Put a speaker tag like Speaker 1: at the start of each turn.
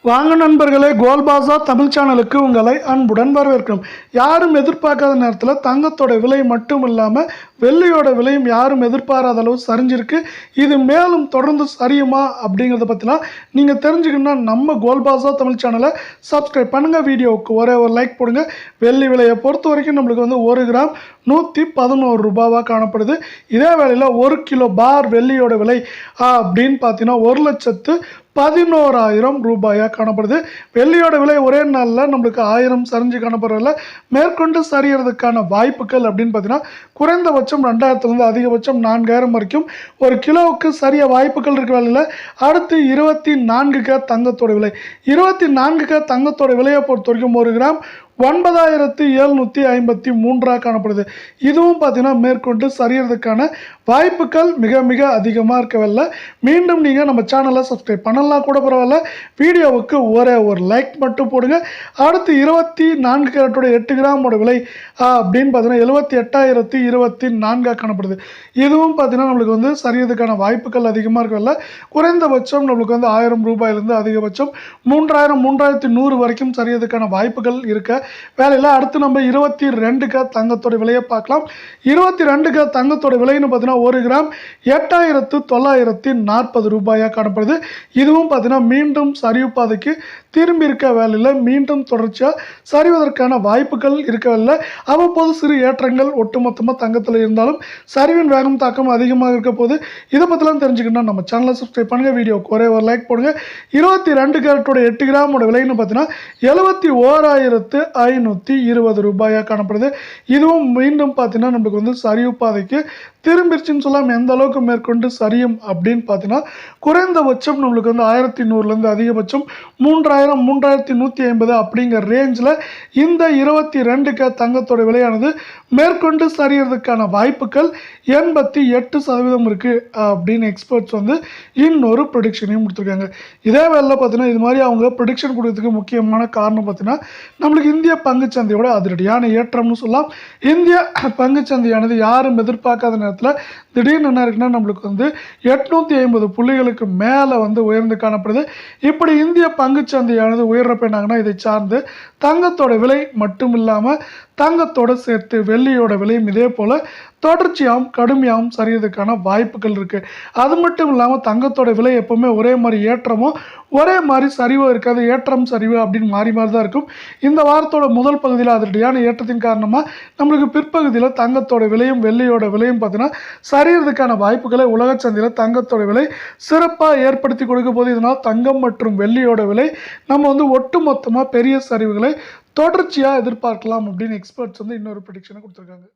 Speaker 1: வாங்க நண்பர்களே, கோல்ட் பாஸார் தமிழ் சேனலுக்கு உங்களை அன்புடன் வரவேற்கிறோம். யாரும் எதிர்பார்க்காத நேரத்தில் தங்கத்தோட விலை மட்டும் இல்லாமல் வெள்ளியோட விலையும் யாரும் எதிர்பாராத அளவு சரிஞ்சிருக்கு. இது மேலும் தொடர்ந்து சரியுமா அப்படிங்கிறத பற்றிலாம் நீங்கள் தெரிஞ்சுக்கணும்னா நம்ம கோல்ட் பாஸார் தமிழ் சேனலை சப்ஸ்கிரைப் பண்ணுங்கள். வீடியோவுக்கு ஒரே ஒரு லைக் போடுங்க. வெள்ளி விலையை பொறுத்த வரைக்கும் நம்மளுக்கு 1 கிராம் 111 ரூபாவாக காணப்படுது. இதே வேளையில் 1 கிலோ பார் வெள்ளியோட விலை அப்படின்னு பார்த்தீங்கன்னா 1,11,000 ரூபாயாக காணப்படுது. வெள்ளியோட விலை ஒரே நாளில் நம்மளுக்கு 1000 சரிஞ்சு காணப்படுறதில்ல. மேற்கொண்டு சரியறதுக்கான வாய்ப்புகள் அப்படின்னு பார்த்தீங்கன்னா குறைந்தபட்சம் 2000 அதிகபட்சம் 4000 வரைக்கும் ஒரு கிலோவுக்கு சரிய வாய்ப்புகள் இருக்க வேலையில். அடுத்து 24K தங்கத்தோட விலை. 24K தங்கத்தோட விலையை பொறுத்த வரைக்கும் 1 கிராம் 9,753 காணப்படுது. இதுவும் பார்த்தீங்கன்னா மேற்கொண்டு சரியறதுக்கான வாய்ப்புகள் மிக மிக அதிகமாக இருக்கவில்லை. மீண்டும் நீங்கள் நம்ம சேனலை சப்ஸ்கிரைப் பண்ணலாம் கூட பரவாயில்ல. வீடியோவுக்கு ஒரே ஒரு லைக் மட்டும் போடுங்க. அடுத்து 24 கேரட்டோட 8 கிராமோட விலை அப்படின்னு பார்த்தீங்கன்னா 78,024 காணப்படுது. இதுவும் பார்த்தீங்கன்னா நம்மளுக்கு சரியறதுக்கான வாய்ப்புகள் அதிகமாக இருக்கவில்லை. குறைந்தபட்சம் நம்மளுக்கு 1000 ரூபாயிலிருந்து அதிகபட்சம் 3000 3100 வரைக்கும் சரியறதுக்கான வாய்ப்புகள் இருக்க வேலையில். அடுத்து நம்ம 22K தங்கத்தோட விலையை பார்க்கலாம். 22K தங்கத்தோட விலைன்னு பார்த்தீங்கன்னா 1 கிராம் 8,940 ரூபாயாக காணப்படுது. இதுவும் பார்த்தீங்கன்னா மீண்டும் சரிவு பாதைக்கு திரும்பி இருக்க வேலையில் மீண்டும் தொடர்ச்சியாக சரிவதற்கான வாய்ப்புகள் இருக்கவில்லை. அவ்வப்போது சிறு ஏற்றங்கள் ஒட்டுமொத்தமாக தங்கத்தில் இருந்தாலும் சரிவின் வேகம் தாக்கம் அதிகமாக இருக்க போது. இதை பற்றிலாம் தெரிஞ்சுக்கணும்னா நம்ம சேனலை சப்ஸ்கிரைப் பண்ணுங்கள். வீடியோவுக்கு ஒரே ஒரு லைக் போடுங்க. 22 கேரட்டோட 8 கிராமோட விலைன்னு பார்த்தீங்கன்னா 71,520 ரூபாயாக காணப்படுது. இதுவும் மீண்டும் பார்த்தீங்கன்னா நம்மளுக்கு சரிவு பாதைக்கு திரும்பிடுச்சுன்னு சொல்லாமல் எந்த அளவுக்கு மேற்கொண்டு சரியும் அப்படின்னு பார்த்தீங்கன்னா குறைந்தபட்சம் நம்மளுக்கு 1100 அதிகபட்சம் 3000 3150 அப்படிங்கிற ரேஞ்சில் இந்த 22K தங்கத்தோட விலையானது மேற்கொண்டு சரியறதுக்கான வாய்ப்புகள் 88% இருக்குது அப்படின்னு எக்ஸ்பர்ட்ஸ் இன்னொரு ப்ரொடிக்ஷனையும் கொடுத்துருக்காங்க. இதே வேலையில் பார்த்தீங்கன்னா இது மாதிரி அவங்க ப்ரொடிக்ஷன் கொடுக்கறதுக்கு முக்கியமான காரணம் பார்த்தீங்கன்னா நம்மளுக்கு இந்திய பங்குச்சந்தையோட அதிரடியான ஏற்றம்னு சொல்லலாம். இந்திய பங்குச்சந்தையானது யாரும் எதிர்பார்க்காத நேரத்தில் திடீர்னு என்ன இருக்குன்னா நம்மளுக்கு 850 புள்ளிகளுக்கு மேலே உயர்ந்து காணப்படுது. இப்படி இந்திய பங்குச்சந்தையானது உயர்றப்ப என்னாங்கன்னா இதை சார்ந்து தங்கத்தோட விலை மட்டும் இல்லாமல் தங்கத்தோட சேர்த்து வெள்ளியோட விலையும் இதே போல் தொடர்ச்சியாகவும் கடுமையாகவும் சரியறதுக்கான வாய்ப்புகள் இருக்குது. அது மட்டும் இல்லாமல் தங்கத்தோட விலை எப்போவுமே ஒரே மாதிரி ஏற்றமோ ஒரே மாதிரி சரிவோ இருக்காது. ஏற்றம் சரிவு அப்படின்னு மாறி மாறி தான் இருக்கும். இந்த வாரத்தோட முதல் பகுதியில் அதிரடியான ஏற்றத்தின் காரணமாக நம்மளுக்கு பிற்பகுதியில் தங்கத்தோட விலையும் வெள்ளியோட விலையும் பார்த்தீங்கன்னா சரியறதுக்கான வாய்ப்புகளை உலக சந்தையில் தங்கத்தோட விலை சிறப்பாக ஏற்படுத்தி கொடுக்க போது. இதனால் தங்கம் மற்றும் வெள்ளியோட விலை நம்ம ஒட்டு மொத்தமாக பெரிய சரிவுகளை தொடர்ச்சியாக எதிர்பார்க்கலாம் அப்படின்னு எக்ஸ்பர்ட்ஸ் இன்னொரு ப்ரெடிக்ஷனை கொடுத்துருக்காங்க.